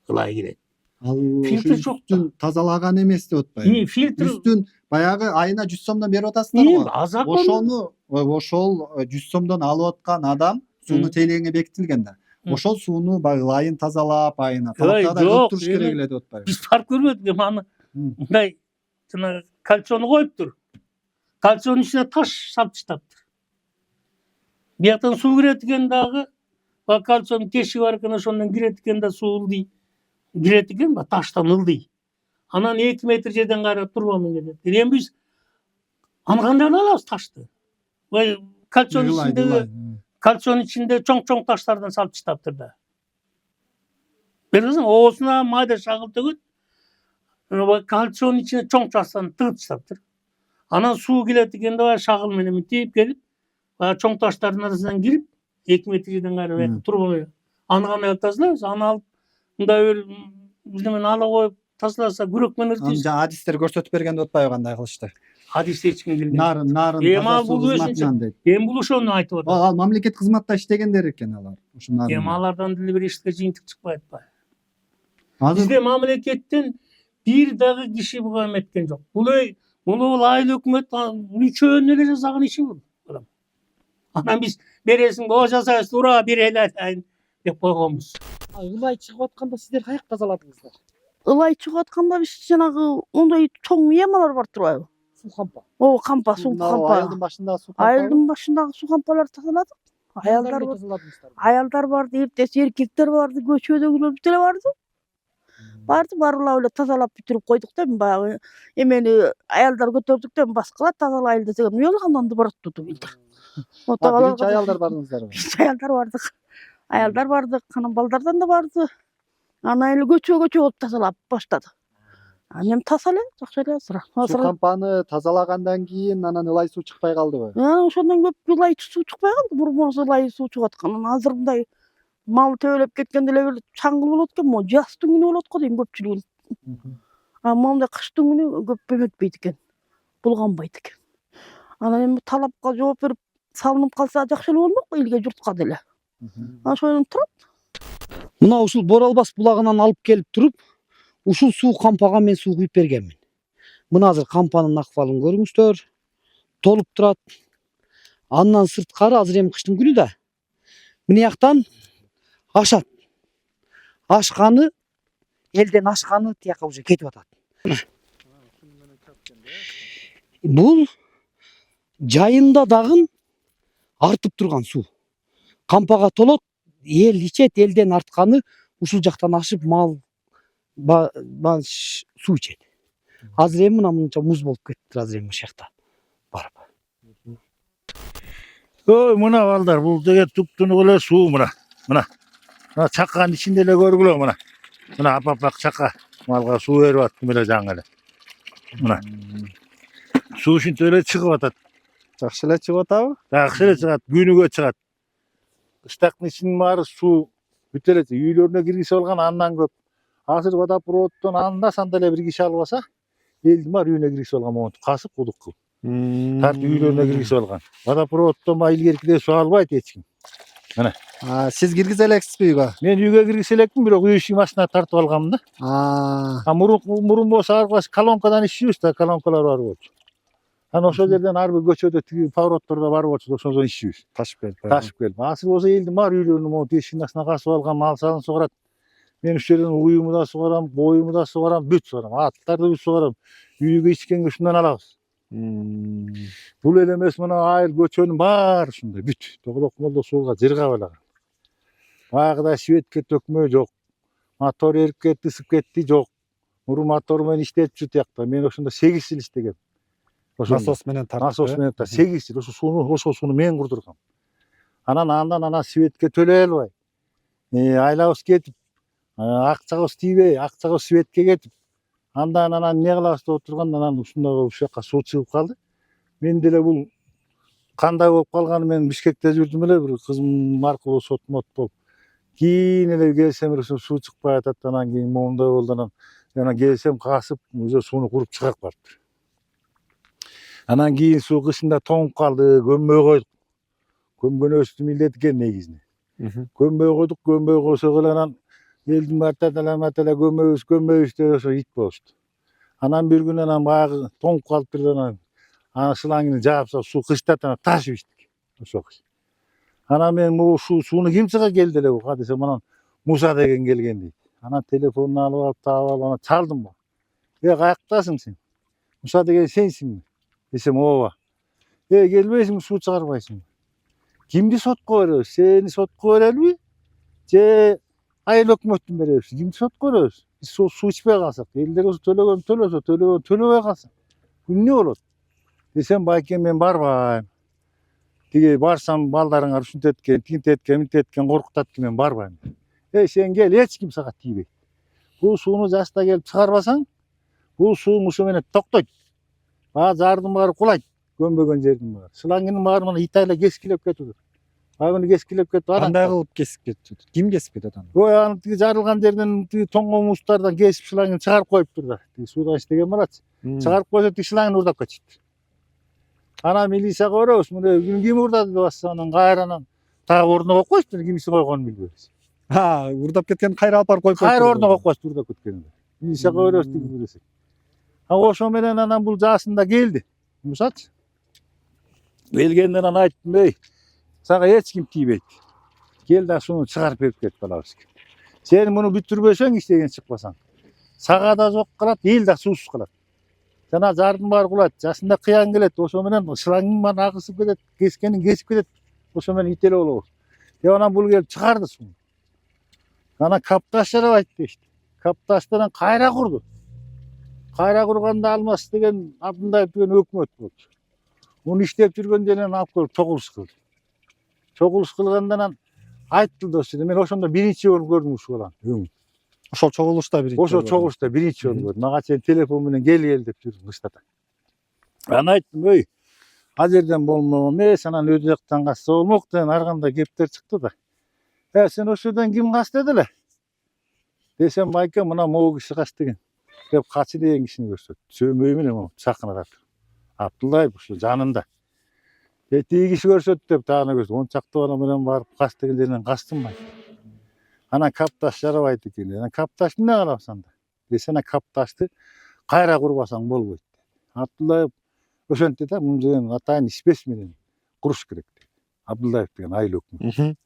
Ылай келет. Ал Фильтр жок да. үстүн тазалаган эмес деп атпайбы? Фильтр Үстүн баягы айына 100 сомдон берип атасыздар го. азакон. Ошону ошол 100 сомдон алып аткан адам сууну тейлегине бекитилген да. Ошол сууну баягы ылайын тазалап, айына талаптагыдай кылып туруш керек эле деп атпайбы? Биз барып көрбөдүк, эми аны мындай жана кальциону коюптур. Кальционун ичине таш салып таштаптыр. Бияктан суу кирет экен дагы, кальцион тешиги бар экен, ошондон кирет экен да суу ылдый. Кирет экен, таштан ылдый. Анан 2 метр жерден кайра турбамен келет. Эми биз аны кандай алабыз ташты? Кальцион ичинде чоң-чоң таштардан салып таштаптыр да. Бересиң, оосуна майда шагыл төгөт. Кальцион ичине чоң таштан тыгып таштаптыр. Анан суу келет экен да шагыл менен мынтип келип, чоң таштардын арасынан кирип, 2 метр жерден кайра турбага. Аны кандай тазалайбыз? Аны алып мындай бизден ала коюп тазаласа күрөк менен Аны адистер көрсөтүп берген деп атпайбы кандай кылышты? Адис эч ким билген. Нарын таза суу кызматынан дейт. Эми бул ошону айтып атат. Ал мамлекет кызматта иштегендер экен алар. Ушундан. Эми алардан деле бир эчтеке жыйынтык чыкпай атпайбы? Азыр Бизде мамлекеттен бир дагы киши буга эметкен жок. Бул айыл өкмөт үчөөнүн эле жасаган иши бул. Анан биз бересиң, о жасайбыз, ура, бир эле айтайын деп койгонбуз. Ылай чыгып атканда сиздер каяк тазаладыңыздар? Ылай чыгып атканда биз жанагы ондай чоң ямалар бар турбайбы? Суу кампа. Кампа, суу кампа. Айылдын башындагы суу кампа. Айылдын башындагы суу кампаларды тазаладык. Аялдар барды, эртеси эркектер барды, көчөдөгүлөр бүт эле барды. Барып эле тазалап бүтүрүп койдук да, баягы эмени аялдар көтөрдүк да, баскыла тазалайлы десем, андан да барат тутуп билдик. Биринчи аялдар бардыңыздарбы? Биринчи аялдар бардык, анан балдардан да барды. Анан эле көчө болуп тазалап баштады. Анан таза эле, жакшы эле азыр. Суу кампаны тазалагандан кийин анан ылай суу чыкпай калдыбы? Ошондон көп ылай суу чыкпай калды. Мурмун ылай суу чыгып аткан. Азыр мындай мал төбөлөп кеткенде эле бир чаңгыл болот экен, могу жаздын күнү болот го дейм көпчүлүгүн. Мындай кыштын күнү көп эметпейт экен. Булганбайт экен. Анан эми талапка жооп берип салынып калса жакшы эле болмокпу элге журтка деле. Ошондон турат. Мына ушул Боралбас булагынан алып келип туруп, ушул суу кампага мен суу куюп бергенмин. Мына азыр кампанын акыбалын көрүңүздөр. толуп турат. Андан сырткары азыр эми кыштын күнү да мына жактан ашат. Ашканы элден ашканы тияка уже кетип атат. Бул жайында дагы артып турган суу. Кампага толот, эл ичет, элден артканы ушул жактан ашып мал суу ичет. Азыр эми мынча муз болуп кетти азыр эми ушул жакта барып. Ой, мына балдар, бул деген туп-тунук эле суу мына. Мына чаканын ичинде эле көргүлө мына. Мына апапак чака малга суу берип аттым эле жаңы эле. Мына. Суу ушинтип эле чыгып атат. Жакшы эле чыгып атабы? Жакшы эле чыгат, күнүгө чыгат. Кыштактын ичинин баары суу бүт эле үйлөрүнө киргизип алган андан көп. Азыр водопроводдон анда санда эле бир киши албаса, элдин баары үйүнө киргизип алган монтип касып кудук кылып. Тартып үйлөрүнө киргизип алган. Водопроводдон илгеркидей суу албайт эч ким. Мына. Сиз киргизе элексизби үйгө? Мен үйгө киргизе элекмин, бирок үй ичи машина тартып алганмын да. Мурун болсо ар кайсы колонкадан иччүбүз да, колонкалар бар болчу. Анан ошол жерден ар бир көчөдө тиги повороттордо бар болчу, ошондон иччүбүз. Ташып келип. Ташып келип. Азыр болсо элдин баары үйлөрүнө монтип эшигин астына касып алган, мал салын сугарат. Мен ушул жерден уюму да сугарам, боюму да сугарам, бүт сугарам. Аттарды бүт сугарам. Үйгө ичкенге ушундан алабыз. Бул эле эмес, мына айыл көчөнүн баары ушундай бүт. Тоголок молдо сууга жыргап алаган. Баягыдай светке төкмө жок. Мотор эрип кетти, ысып кетти жок. Мурун мотор менен иштетчү тиякта. Мен ошондо 8 жыл иштегем. Насос менен тартып. Насос менен 8 жыл. Ошол сууну мен курдургам. Анан светке төлөй албай. Айлабыз кетип, акчабыз тийбей, акчабыз светке кетип. Андан эмне кылабыз деп отурганда анан ушул жака суу чыгып калды. Мен деле бул кандай болуп калганын мен Бишкекте жүрдүм эле, бир кызым аркылуу сот-мот болуп. Кийин эле келсем суу чыкпай атат, анан кийин моундай болду, анан келсем касып, уже сууну куруп чыгарып барыптыр. Анан кийин суу кышында тоңуп калды, көмбөй койдук. Көмгөнөбүздүн милдети экен негизинен. Көмбөй койдук, көмбөй койсок эле анан элдин баары таталаматала көмөбүз деп ошо ит болушту. Анан бир күнү анан баягы тоңуп калыптыр, анан шлангыны жаап салып суу кычтат, анан ташып иштик. Ошол. Анан мен ушул сууну ким чыга келди эле буга десем, анан Муса деген келген дейт. Анан телефонун алып таап алып анан чалдым. Каяктасың сен? Муса деген сенсиңби? Десем, ооба. Келбейсиңби, суу чыгарбайсың? Кимди сотко беребиз? Сени сотко берелби? Же айыл өкмөтүн беребиз? Кимди сотко беребиз? Биз суу ичпей калсак, элдер болсо төлөбөй калса. Бул эмне болот? Десем, байкем мен барбайм. Тиги барсам балдарыңар ушинтет экен, тинтет экен, минтет экен, коркутат экен, мен барбайм. Сен кел, эч ким сага тийбейт. Бул сууну жашта келип чыгарбасаң, бул сууң ушу менен токтойт. Жардын баары кулайт, көмбөгөн жердин баары. Шлангынын баары мына Италия кескилеп кетип. Агыны кескилеп кетип. Кандай кылып кесип кетти? Ким кесип кетет аны? Аны тиги жарылган жерден тиги тоңго муштардан кесип шлангын чыгарып коюптур да. Тиги суудан иштеген балачы. Чыгарып койсо тиги шлангын урдап кетишиптир. Анан милицияга барабыз, мына ким урдады деп атса, анан кайрадан тагы ордуна коюп коюштур, кимси койгонун билбейбиз. Урдап кеткен кайра алып барып коюп коюптур. Кайра ордуна коюп коюштур урдап кеткенин. Милицияга барабыз тиги десек. Ошо менен анан бул жаасында келди. Мусачы. Келгенде анан айттым, сага эч ким тийбейт. Кел да сууну чыгарып берип кет балабыз. Сен муну бүтүрбөсөң, иштеген чыкпасаң, сага да жок калат, эл да суусуз калат. Жана жардын баары кулайт, жасында кыян келет, ошо менен шлангын баары агысып кетет, кескенин кесип кетет. Ошо менен ит эле болобуз. Деп анан бул келип чыгарды сууну. Анан капташ жарабайт дешти. Капташтан кайра курду. Кайра курганда Алмас деген Абдындаев деген өкмөт болчу. Муну иштеп жүргөндө эле алып келип чогулуш кылды. Чогулуш кылгандан айттылды ошо. Мен ошондо биринчи жолу көрдүм ушул баланы. Ошол чогулушта биринчи. Ошол чогулушта биринчи жолу көрдүм. Мага чейин телефон менен кел деп жүрдүм кыштата. Анан айттым, ал жерден болмогон эмес, анан өз жактан касса болмок деген ар кандай кептер чыкты да. Сен ошол жерден ким кас деди эле? Десем, байке, мына могу киши кас деген. Деп Качы деген кишини көрсөттү. Сөөмөй менен чакынат. Абдуллаев ушу жанында. Тиги киши көрсөттү деп дагы көрсөттү. 10 чакты бала менен барып кас деген жерден кастым мен. Анан капташ жарабайт экен. Анан капташ эмне кылабыз анда? Десе, анан капташты кайра курбасаң болбойт. Абдуллаев Ошентти да муну деген атайын ишпес менен куруш керек дейт. Абдулдаев деген айыл өкмөтү.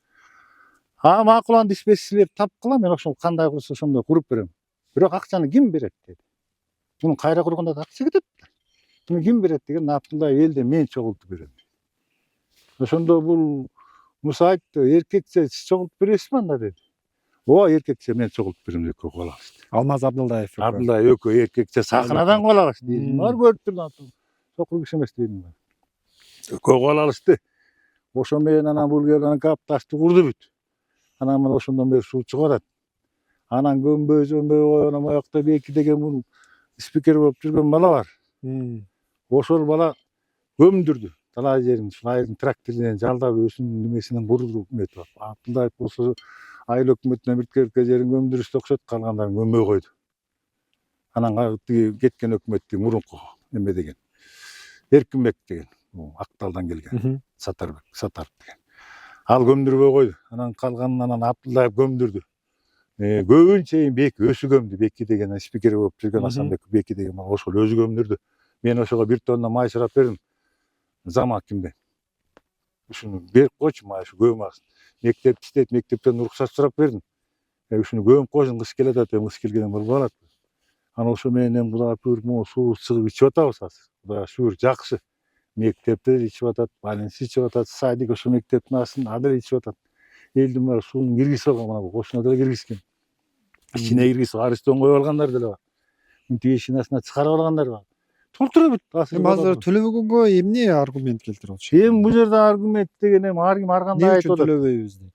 Макул анда ишпес силер тапкыла, мен ошол кандай курса ошондой куруп берем. Бирок акчаны ким берет деди. Мунун кайра курганда да акча кетет. Муну ким берет деген Абдулдаев элде мен чогултуп берем. Ошондо бул Муса айтты, эркекче сиз чогултуп бересизби анда деди. Ооба эркекче мен чогултуп берем деп калабыз. Алмаз Абдулдаев. Абдулдаев экөө эркекче сакынадан калабыз дейм. Бар көрүп турган сокур киши эмес дейм. Экөө калабызды. Ошо менен анан бул келип анан капташты курду бүт. Анан мына ошондон бери суу чыгып атат. Анан көмбөй анан моякта Беки деген бул спикер болуп жүргөн бала бар. Ошол бала көмдүрдү. Талай жерин айылдын тракторунан жалдап өзүнүн немесинен курду метип алып. Абдулдаев болсо айыл өкмөтүнөн бирке жерин көмдүрүштү окшойт, калгандарын көмбөй койду. Анан тиги кеткен өкмөттүн мурунку эме деген Эркинбек деген Акталдан келген Сатарбек деген. Ал көмдүрбөй койду. Анан калганын анан Абдулдаев көмдүрдү. Көбүн чейин Беки өзү көмдү. Беки деген спикер болуп жүргөн Асанбек Беки деген ошол өзү көмдүрдү. Мен ошого 1 тонна май сурап бердим. Зам акимден. Ушуну берип койчу май ушу көмүп алсын. Мектеп иштейт, мектептен уруксат сурап бердим. Ушуну көмүп койсун, кыш келе атат, кыш келгенен болуп калат. Анан ошо менен Кудайга шүгүр могу суу чыгып ичип атабыз азыр. Кудайга шүгүр жакшы. Мектепте ичип атат, больница ичип атат, садик ошо мектептин астында адил ичип атат. Элдин баары сууну киргизип алган, мына кошуна деле киргизген. Ичине киргизип арестон коюп алгандар деле бар. Тиги шинасына чыгарып алгандар бар. Толтура бүт. Азыр төлөбөгөнгө эмне аргумент келтирип атышат? Эми бул жерде аргумент деген эми ар ким ар кандай айтып атат. Төлөбөйбүз деп.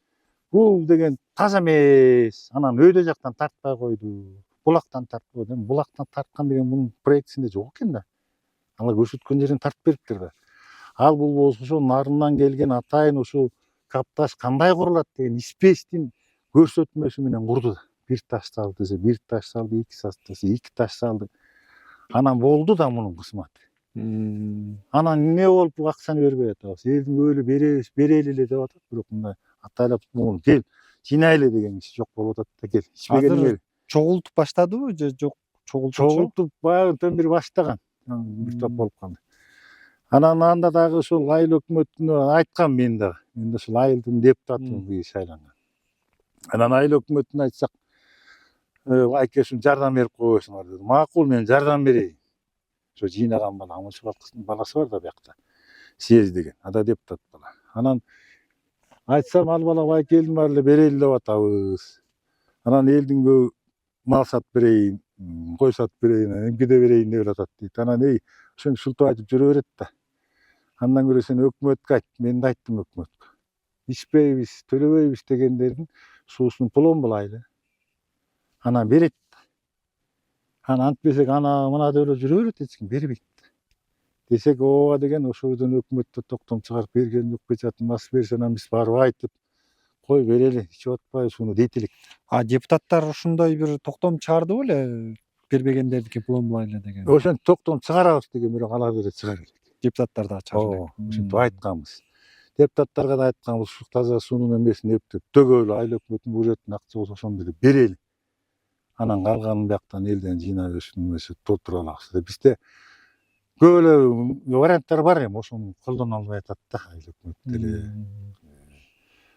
Бул деген таза эмес. Анан өйдө жактан тартпай койду. Булактан тартып койду. Булактан тарткан деген мунун проектисинде жок экен да. Алар көрсөткөн жерин тартып бериптир да. Ал бул болсо ошо нарынан келген атайын ушул капташ кандай курулат деген ишпестин көрсөтмөсү менен курду да. 1 таш салды десе 1 таш салды, 2 таш десе 2 таш салды. Анан болду да мунун кызматы. Анан эмне болуп бул акчаны бербей атабыз? Элдин өлү берели эле деп атат, бирок мындай атайлап муну кел жинайлы деген иш жок болуп атат да кел. Азыр чогултуп баштадыбы же жок? Чогултуп баягыдан бери баштаган. Бир топ болуп калды. Анан анда дагы ошол айыл өкмөтүнө айткам мен дагы. Мен ошол айылдын депутатымын бизге шайланган. Анан айыл өкмөтүнө айтсак, айке ушун жардам берип койбойсуңар деди. Макул, мен жардам берейин. Ошо жыйнаган бала, Амунчу балкыстын баласы бар да биякта. Съезд деген, ада депутат бала. Анан айтсам, ал бала байке элдин баары эле берели деп атабыз. Анан элдин мал сатып берейин, кой сатып берейин, эмгеде берейин деп атат дейт. Анан ошону шултуп айтып жүрө берет да. Андан көрө сен өкмөткө айт, мен да айттым өкмөткө. Ичпейбиз, төлөбөйбүз дегендердин суусун пломб булайлы. Анан берет. Анан антпесек ана мына деп эле жүрө берет, эч ким бербейт. Десек ооба деген ошодон өкмөттө токтом чыгарып берген жок печатын басып берсе, анан биз барып айтып, кой берели, ичип атпайбыз уну дейт элек. Депутаттар ушундай бир токтом чыгарды беле? Бербегендердики пломбулайлы деген. Ошентип токтом чыгарабыз деген, бирок алар деле чыга берет. Депутаттар да чыгарды. Ооба, ушинтип айтканбыз. Депутаттарга да айтканбыз, ушу таза суунун эмесин эптеп төгөлү, айыл өкмөтүнүн бюджетине акча болсо ошону деле берели. Анан калганын бияктан элден жыйнап өсүп толтуруп алабыз. Бизде көп эле варианттар бар эми, ошону колдоно албай атат да айыл өкмөт деле.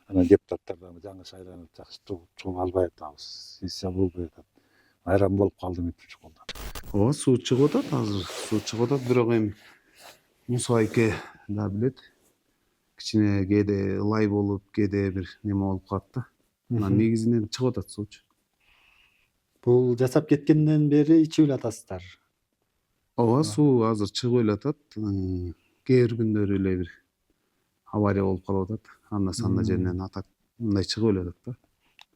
Анан депутаттар дагы жаңы шайланып жакшы чогуу албай атабыз. Сессия болбой атат. Айран болуп калды мүчү колдон. Ооба, суу чыгып атат азыр. Суу чыгып атат, бирок эми Муса айке да билет. Кичине кээде ылай болуп, кээде бир неме болуп калат да. Анан негизинен чыгып атат суучу. Бул жасап кеткенден бери ичип эле атасыздар. Ооба, суу азыр чыгып эле атат. Кээ бир күндөрү эле бир авария болуп калып атат. Анда-санда жеринен атат, мындай чыгып эле атат да.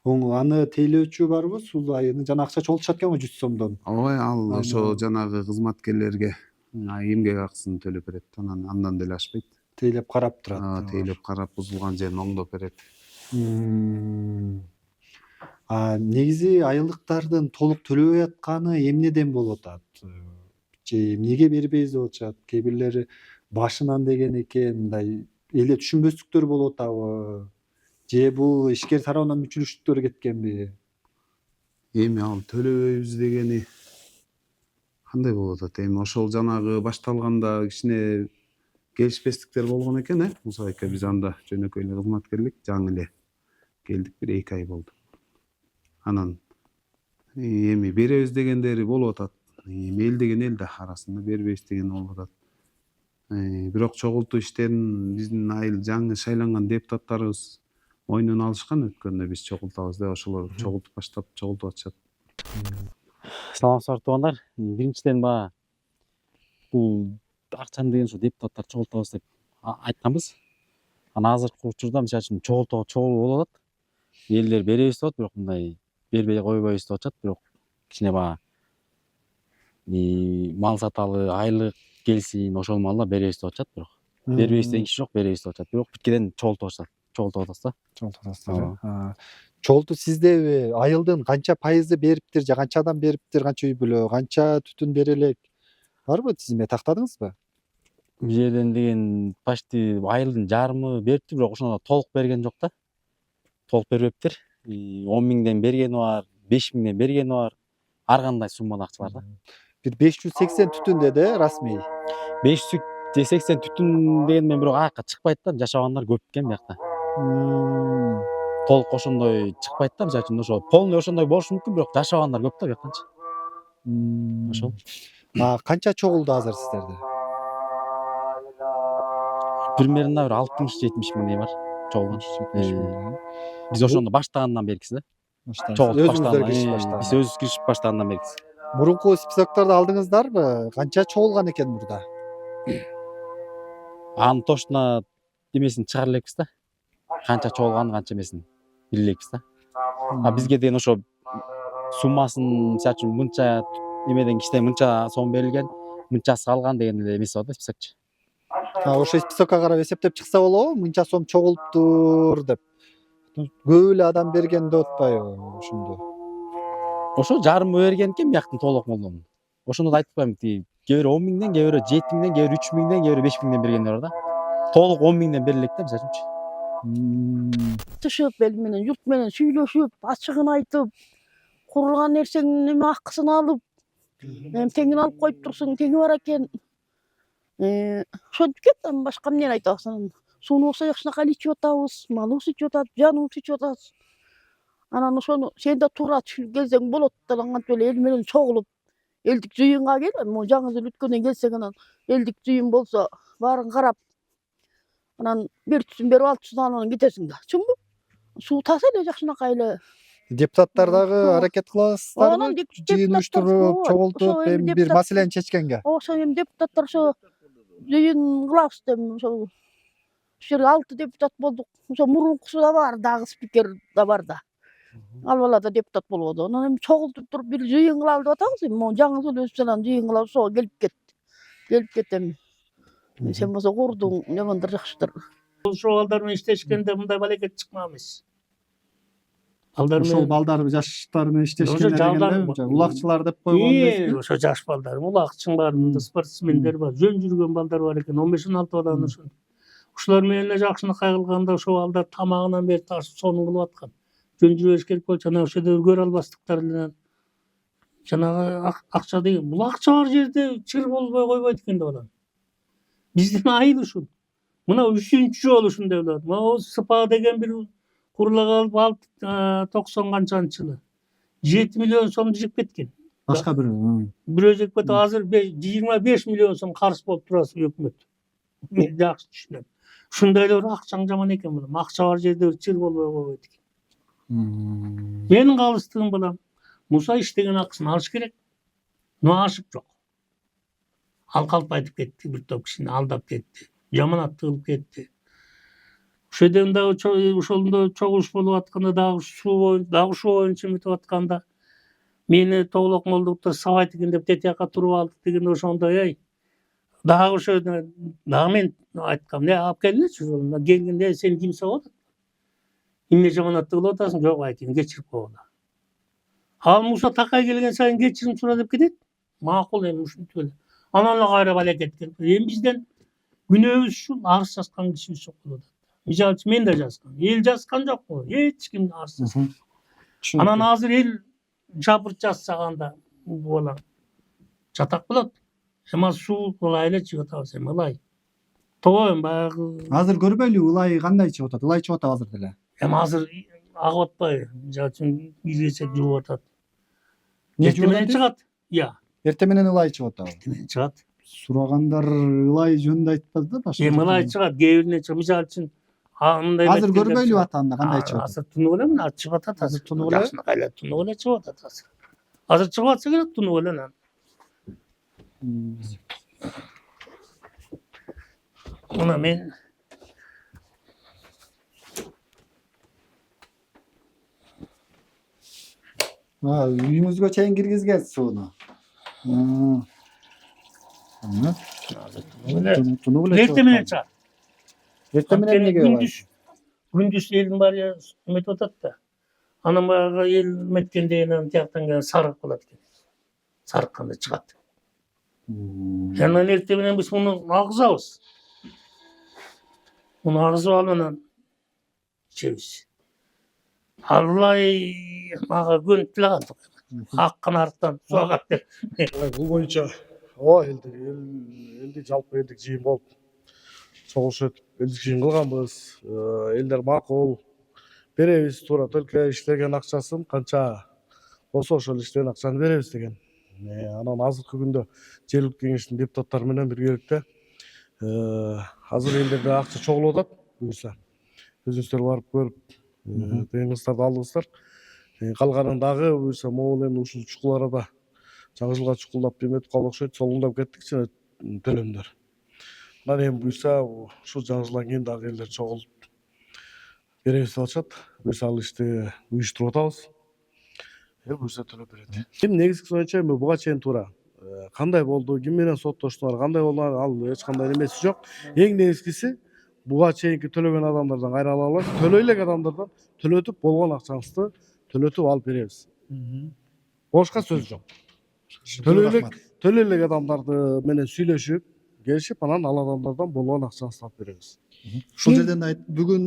Аны тейлөөчү барбы? Суу айыны жана акча чогултушат экен го 100 сомдон. Ооба, ал ошо жанагы кызматкерлерге эмгек акысын төлөп берет. Андан деле ашпайт. Тейлеп карап турат. Тейлеп карап, бузулган жерин оңдоп берет. Негизи айылдыктардын толук төлөбөй атканы эмнеден болуп атат? Же эмнеге бербейбиз деп атышат? Кээ бирлери башынан деген экен, мындай эле түшүнбөстүктөр болуп атабы? Же бул ишкер тарабынан мүчүлүштүктөр кеткенби? Эми ал төлөбөйбүз дегени кандай болуп атат эми ошол жанагы башталганда кичине келишпестиктер болгон экен Муса айке биз анда жөнөкөй эле кызматкерлик жаңы эле келдик бир 2 ай болду анан эми беребиз дегендери болуп атат эми эл деген эл да арасында бербейбиз деген болуп атат бирок чогултуу иштерин биздин айыл жаңы шайланган депутаттарыбыз мойнуна алышкан өткөндө биз чогултабыз деп ошолор чогултуп баштап чогултуп атышат. Саламатсыздар туугандар. Биринчиден баягы бул акчаны деген ушу депутаттар чогултабыз деп айтканбыз. Анан азыркы учурда мисалы үчүн чогулуп болуп атат. Элдер беребиз деп атат, бирок мындай бербей койбойбуз деп атышат. Бирок кичине баягы мал саталы, айлык келсин, ошол маалда беребиз деп атышат. Бирок бербейбиз деген киши жок, беребиз деп атышат. Бирок биткеден чогултуп атышат. Чогултуп атабыз да. Чогултуу сизде айылдын канча пайызы бериптир же канча адам бериптир, канча үй бүлө, канча түтүн бере элек барбы, тизме тактадыңызбы? Бул жерден деген почти айылдын жарымы бериптир, бирок ошондо толук берген жок да. Толук бербептир. 10 миңден бергени бар, 5 миңден бергени бар. Ар кандай суммада акчалар да. Бир 580 түтүн деди расмий. 580 түтүн деген мен бирок аякка чыкпайт да, жашагандар көп экен биякта. Толук ошондой чыкпайт да, мисалы үчүн ошо полный ошондой болушу мүмкүн, бирок жашагандар көп да бияктанчы. Ошол. Канча чогулду азыр сиздерде? Примерно бир 60-70 миңдей бар чогулган. Биз ошондо баштагандан беркиси да. Чогултуп баштагандан. Биз өзүбүз киришип баштагандан беркиси. Мурунку списокторду алдыңыздарбы? Канча чогулган экен мурда? Аны точно эмесин чыгара элекпиз да. Канча чогулганын, канча эмесин биле элекпиз да. Бизге деген ошо суммасын мисалы үчүн мынча эмеден кичине мынча сом берилген, мынчасы калган деген эле эмеси бар да, списокчу. Ошо списокко карап эсептеп чыкса болобу, мынча сом чогулуптур деп. Көп эле адам берген деп атпайбы ошондо? Ошо жарымы берген экен бияктын толук молдонун. Ошондо да айтып коем, кээ бирөө 10 миңден, кээ бирөө 7 миңден, кээ бирөө 3 миңден, кээ бирөө 5 миңден бергендер бар да. Толук 10 миңден бериле элек да мисалы үчүнчү. Тышып эл менен, журт менен сүйлөшүп, ачыгын айтып, курулган нерсеңдин эме акысын алып, теңин алып коюп турсуң, теңи бар экен. Ошентип кетти, башка эмнени айтабыз анан. Сууну жакшынакай эле ичип атабыз, малыбыз ичип атат, жаныбыз ичип атабыз. Анан ошону сен да туура түшүнүп келсең болот да, кантип эле эл менен чогулуп, элдик жыйынга кел, жаңы жыл өткөндөн келсең анан элдик жыйын болсо, баарын карап, анан бир түтүн берип алып анан кетесиң да. Чынбы? Суу таза эле, жакшынакай эле. Депутаттар дагы аракет кыласыздарбы? Жыйын уюштуруп, чогултуп, эми бир маселени чечкенге. Ошо эми депутаттар ошо жыйын кылабыз деп ошо жерге 6 депутат болдук. Ошо мурункусу да бар, дагы спикер да бар да. Ал бала да депутат болбоду. Анан эми чогултуп туруп бир жыйын кылалы деп атабыз эми. Могу жаңы жыл өтүп анан жыйын кылабыз, ошого келип кет. Келип кет эми. Сен болсо курдуң, немендир жакшыдыр. Ошол балдар менен иштешкенде мындай балекет чыкмабыз. Ошол балдар жаштар менен иштешкенде дегенде улакчылар деп койгон дейсизби? Ошо жаш балдар, улакчың бар, спортсмендер бар, жөн жүргөн балдар бар экен, 15-16 баланы ошо. Ушулар менен эле жакшынакай кылганда ошо балдар тамагынан бери ташып сонун кылып аткан. Жөн жүрүш керек болчу, жана ошо жерде көрө албастыктар менен жанагы акча деген, бул акча бар жерде чыр болбой койбойт экен деп атам. Биздин айыл ушул. Мына 3-чү жолу ушундай болот. Могу СПА деген бир курулагалы 90 канчанчы жылы 7 миллион сомду жеп кеткен. Башка бирөө жеп кетип, азыр 25 миллион сом карыз болуп турасыз өкмөт. Мен жакшы түшүнөм. Ушундайлар акчаң жаман экен булам. Акча бар жерде чыр болбой койбойт экен. Менин калыстыгым балам, Муса иштеген акысын алыш керек. Но ашык жок. Алкалып айтып кетти, бир топ кишини алдап кетти. Жаманат кылып кетти. Ошодон да ошондо чогулуш болуп атканда дагы ушул боюнча мынтип атканда мени Тоголок Молдоктор сабайт экен деп тетиякка туруп алды дегенде ошондой дагы ошо дагы мен айткам, алып келгилечи ошону. Келгенде сени ким сабап атат? Эмне жаманатты кылып атасың? Жок айтайын, кечирип койгула. Ал Муса такай келген сайын кечирим сура деп кетет. Макул эми ушинтип эле. Анан эле кайра балекет келип. Эми бизден күнөөбүз ушул, арыз жазган кишибиз жок болуп атат. Мисалы үчүн мен да жазгам. Эл жазган жокпу? Эч ким арыз жазган. Анан азыр эл жабыр жасаганда бала жатак болот. Эми суу ылай эле чыгып атабыз эми ылай. Тоо эми баягы Азыр көрбөйлү ылай кандай чыгып атат? Ылай чыгып атат азыр деле. эми азыр агып атпайбы? Мисалы үчүн бизгече жууп атат. Эмне Эртең чыгып менен атат? чыгат. Иә, Эртең менен ылай чыгып атабы? эртең менен чыгат. Сурагандар ылай жөнүндө айтпады да башка. Эми ылай чыгат, кээ биринен чыгат. Мисалы үчүн мындай Азыр көрбөйлү атанда кандай чыгып атат? Азыр тунуп эле мына чыгып атат азыр. Тунуп эле? Жакшына кайла тунуп эле чыгып атат азыр. Азыр чыгып атса керек тунуп эле анан. Мына мен Үйүңүзгө чейин киргизген сууну. азыр тунуп эле. Тунуп эле. Эртең менен чыгат. Эртең менен эмнеге ылай? Күндүз элдин баары эметип атат да. Анан баягы эл эметкенде анан тияктан кийин сарык болот экен. Сарыкканда чыгат. Анан эртең менен биз муну агызабыз. Муну агызып алып анан ичебиз. Ал ылай мага көнүп деле калдык. Аккан арыктан суу агат деп. Бул боюнча ооба элдик жалпы элдик жыйын болуп чогулуп өтүп элдик жыйын кылганбыз. Элдер макул беребиз, туура только иштеген акчасын канча болсо ошол иштеген акчаны беребиз деген. Анан азыркы күндө жергиликтүү кеңештин депутаттары менен биргеликте азыр элдерде акча чогулуп атат. Буюрса өзүңүздөр барып көрүп тыйыныңыздарды алдыңыздар. Калганын дагы буюрса могул эми ушул чукул арада жаңы жылга чукулдап эметип калды окшойт, солуңдап кеттик төлөмдөр. Анан эми буюрса ушул жаңы жылдан кийин дагы элдер чогулуп беребиз деп атышат. Буюрса ал ишти уюштуруп атабыз. Буюрса төлөп берет. Эми негизгиси боюнча эми буга чейин туура кандай болду, ким менен соттоштуңар, кандай болду, ал эч кандай немеси жок. Эң негизгиси буга чейинки төлөгөн адамдардан кайрыла алабыз. Төлөй элек адамдардан төлөтүп болгон акчаңызды төлөтүп алып беребиз. Бошка сөз жок. Төлөй элек адамдарды менен сүйлөшүп, келишип, анан ал адамдардан болгон акчаңызды алып беребиз. Ушул жерден бүгүн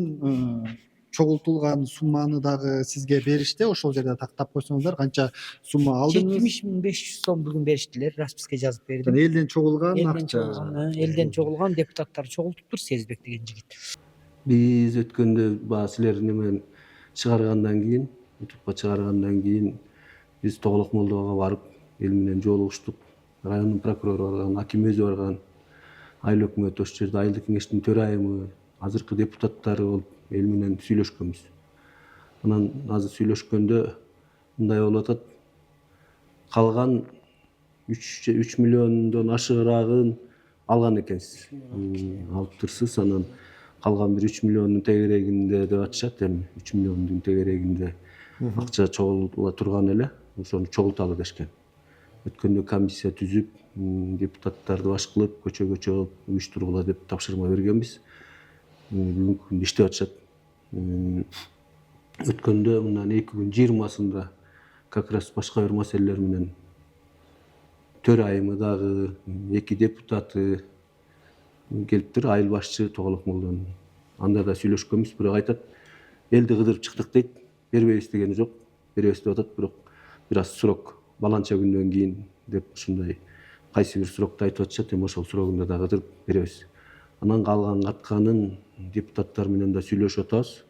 чогултулган сумманы дагы сизге беришти. Ошол жерде тактап койсоңуздар канча сумма алдыңыз? 70.500 сом бүгүн бериштилер. Расписка жазып бердим. Элден чогулган Элден чогулган депутаттар чогултуптур, Сезбек деген жигит. Биз өткөндө баягы силер немен чыгаргандан кийин, ютубка чыгаргандан кийин биз Тоголок Молдого барып, эл менен жолугуштук. Райондун прокурору барган, аким өзү барган. Айыл өкмөтү ошол жерде айылдык кеңештин төрайымы, азыркы депутаттары болуп эл менен сүйлөшкөнбүз. Анан азыр сүйлөшкөндө мындай болуп атат. Калган 3 миллиондон ашыгыраагын алган экенсиз. Алыптырсыз, анан калган бир 3 миллиондун тегерегинде деп атышат эми. 3 миллиондун тегерегинде акча чогултула турган эле, ошону чогулталы дешкен. Өткөндө комиссия түзүп, депутаттарды баш кылып, көчө уюштургула деп тапшырма бергенбиз. Бүгүнкү күндө иштеп атышат. Өткөндө мындан 2 күн 20-сында как раз башка бир маселелер менен төрайымы дагы 2 депутаты келиптир, айыл башчы Тоголок Молдонун. Анда да сүйлөшкөнбүз, бирок айтат, элди кыдырып чыктык дейт, бербейбиз дегени жок, беребиз деп атат, бирок бир аз срок баланча күндөн кийин деп ушундай кайсы бир срокду айтып атышат, эми ошол срогунда да кыдырып беребиз. Анан калган катканын депутаттар менен да сүйлөшүп атабыз.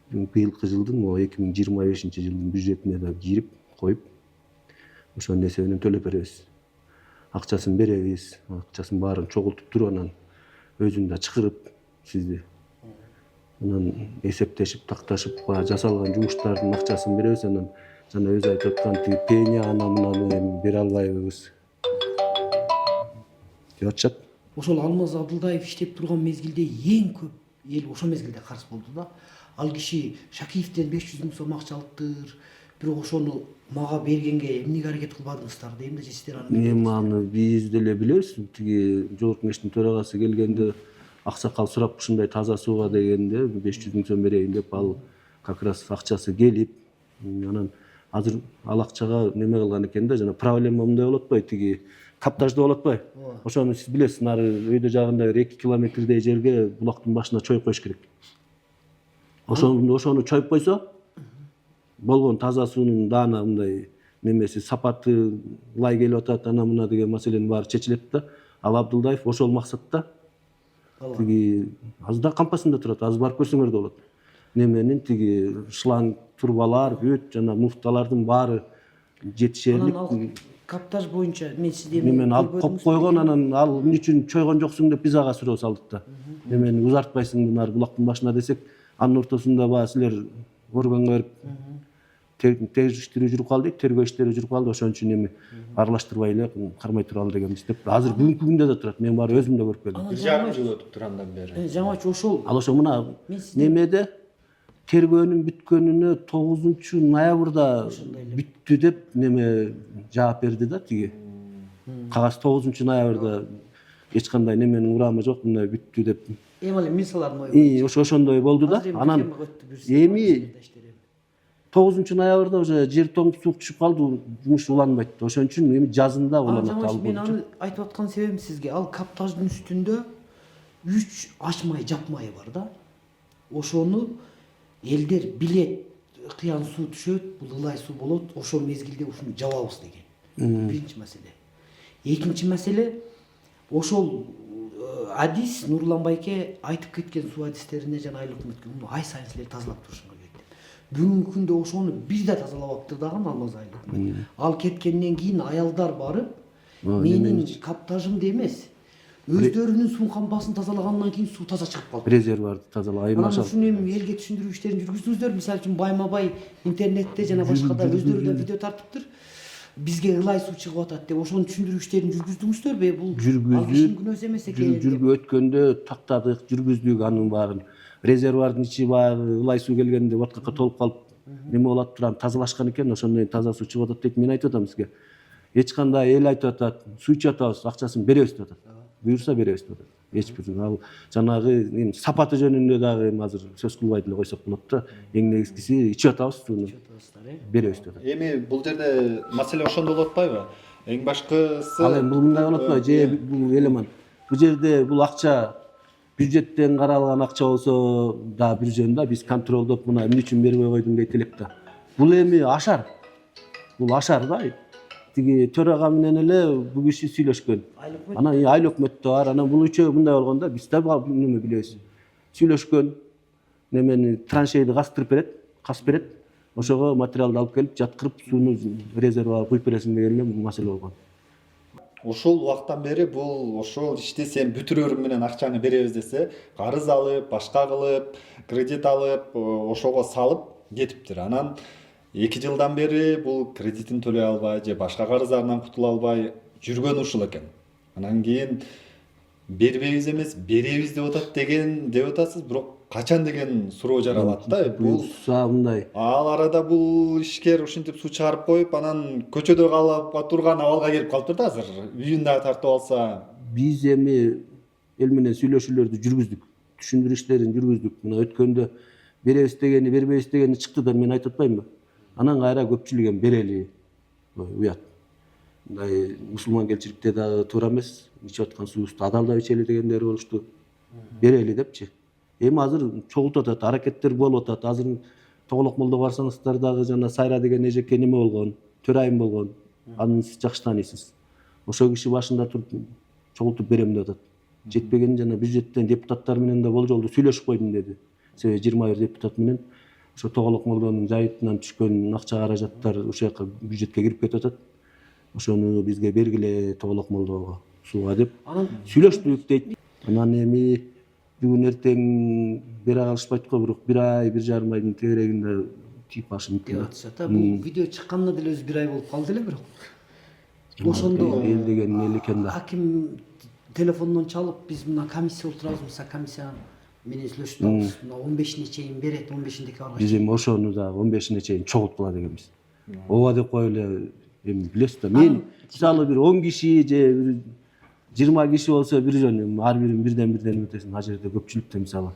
Быйылкы жылдын, 2025-жылдын бюджетине да кирип коюп, ошонун эсебинен төлөп беребиз. Акчасын беребиз, акчасын баарын чогултуп туруп, анан өзүн да чакырып сизди. Анан эсептешип, такташып, жасалган жумуштардын акчасын беребиз, анан жана өзү айтып аткан тиги пеня ананы эми бере албайбыз деп атышат. Ошол Алмаз Абдылдаев иштеп турган мезгилде эң көп эл ошол мезгилде карыз болду да. Ал киши Шакиевден 500 000 сом акча алыптыр. Бирок ошону мага бергенге эмнеге аракет кылбадыңыздар дейм да, сиздер аны. Эми аны биз деле билебиз. Тиги жогорку кеңештин төрагасы келгенде аксакал сурап ушундай таза сууга дегенде 500 000 сом берейин деп, ал как раз акчасы келип, анан азыр ал акчага неме кылган экен да, жана проблема мындай болуп атпайбы, тиги каптажды болуп атпайбы? Ошону сиз билесиз, нары өйдө жагында 2 километрдей жерге булактын башына чоюп коюш керек. Ошону чоюп койсо болгон таза суунун даана мындай немеси сапаты ылай келип атат ана мына деген маселенин баары чечилет да. Ал Абдулдаев ошол максатта тиги азда кампасында турат, азыр барып көрсөңөр да болот. Неменин тиги шланг турбалар, бүт жана муфталардын баары жетишерлик. Каптаж боюнча мен сизден Немени алып коюп койгон, анан ал эмне үчүн чойгон жоксуң деп биз ага суроо салдык да. Немени узартпайсың мына булактын башына десек, анын ортосунда баа силер органга берип териштирүү жүрүп калды, тергөө иштери жүрүп калды, ошон үчүн эми аралаштырбай эле кармай туралы дегенбиз деп. Азыр бүгүнкү күндө да турат. Мен баары өзүм да көрүп келдим. 1,5 жыл өтүптүр андан бери. Жаңачы ошол Ал ошо мына немеде тергөөнүн бүткөнүнө 9 ноябрда бүттү деп неме жаап берди да тиги. Кагаз 9 ноябрда эч кандай неменин урамы жок, мындай бүттү деп. эми эле мисалардын Ошондой болду да. Анан эми 9 ноябрда уже жер тоңуп суук түшүп калды, жумуш уланбайт. Ошон үчүн эми жазында уланат ал. Мен аны айтып аткан себебим сизге ал каптаждын үстүндө 3 ачмай жапмайы бар да. Ошону элдер билет, кыян суу түшөт, бул ылай суу болот, ошол мезгилде ушуну жабабыз деген. Биринчи маселе. Экинчи маселе, ошол адис Нурлан байке айтып кеткен суу адистерине жана айлык өкмөткө муну ай сайын силер тазалап турушуңар керек деп. Бүгүнкү күндө ошону бир да тазалабаптыр дагы Алмаз айлык. Ал кеткенден кийин аялдар барып, менин каптажымды эмес, өздөрүнүн суу кампасын тазалагандан кийин суу таза чыгып калды. Резервуарды тазалай Анан ушуну эми элге түшүндүрүү иштерин жүргүздүңүздөр. Мисалы үчүн Байма-бай интернетте жана башкада өздөрү да видео тартыптыр. Бизге ылай суу чыгып атат деп ошону түшүндүрүү иштерин жүргүздүңүздөрбү? Бул жүргүздүк, күнөөс эмес экен. жүргүп өткөндө тактадык, жүргүздүк анын баарын. Резервуардын ичи баягы ылай суу келгенде воткакка толуп калып неме болот туран тазалашкан экен, ошондон кийин таза суу чыгып атат дейт. Мен айтып атам сизге. Эч кандай эл айтып атат, суу ичип атабыз, акчасын беребиз деп атат. Буюрса беребиз деп атат. Эч бир ал жанагы сапаты жөнүндө дагы азыр сөз кылбай деле койсок болот да. Эң негизгиси ичип атабыз сууну. Беребиз деп атат. Эми бул жерде маселе ошондо болуп атпайбы? Эң башкысы ал эми бул мындай болуп атпайбы? Же бул элемент. Бул жерде бул акча бюджеттен каралган акча болсо да бир жөн да, биз контролдоп мына эмне үчүн бербей койдуң дейт элек да. Бул эми ашар. Бул ашар да. Тиги төрага менен эле бул киши сүйлөшкөн. Анан айыл өкмөттө бар. Анан бул үчөө мындай болгондо биз да неме билебиз. Сүйлөшкөн. Немени траншейди кастырып берет, кас берет. Ошого материалды алып келип жаткырып сууну резервуарга куюп бересиң деген эле маселе болгон. Ушул убакыттан бери бул ошол ишти сен бүтүрөрүң менен акчаны беребиз десе, карыз алып, башка кылып, кредит алып, ошого салып кетиптир. Анан 2 жылдан бери бул кредитин төлөй албай же башка карыздарынан кутула албай жүргөн ушул экен. Анан кийин бербейбиз эмес, беребиз деп атасыз, бирок качан деген суроо жаралат да. Бул мындай. Ал арада бул ишкер ушинтип суу чыгарып коюп, анан көчөдө калып турган абалга келип калыптыр да азыр. Үйүн дагы тартып алса. Биз эми эл менен сүйлөшүүлөрдү жүргүздүк. Түшүндүрүү иштерин жүргүздүк. Мына өткөндө беребиз дегени, бербейбиз дегени чыкты да, мен айтып атпаймынбы? Анан кайра көпчүлүк эми берели. Уят. Мындай мусулман келчиликте дагы туура эмес. Ичип аткан суубузду адалдап ичели дегендери болушту. Берели депчи. Эми азыр чогултуп атат, аракеттер болуп атат. Азыр Тоголок молдо барсаңыздар дагы жана Сайра деген эжеке неме болгон, төрайым болгон. Аны сиз жакшы тааныйсыз. Ошол киши башында туруп чогултуп берем деп атат. Жетпеген жана бюджеттен депутаттар менен да болжолдуу сүйлөшүп койдум деди. Себеби 21 депутат менен ошо Тоголок молдонун жайытынан түшкөн акча каражаттар ошол жака бюджетке кирип кетип атат. Ошону бизге бергиле Тоголок молдого сууга деп сүйлөштүк дейт. Анан эми бүгүн эртең бере алышпайт го, бирок 1 ай, 1,5 айдын тегерегинде тийип калышы мүмкүн да. Бул видео чыкканына деле өзү 1 ай болуп калды эле бирок. Ошондо эл деген эл экен да. Аким телефондон чалып, биз мына комиссия олтурабыз, мисалы комиссия менен сүйлөшүп атабыз. Мына 15-ине чейин берет, 15-индеки баргач. Биз эми ошону да 15-ине чейин чогултула дегенбиз. Ооба деп коюп эле эми билесиз да. Мен мисалы бир 10 киши же 20 киши болсо бир жөн, ар бирин бирден өтөсүн. А жерде көпчүлүктө мисалы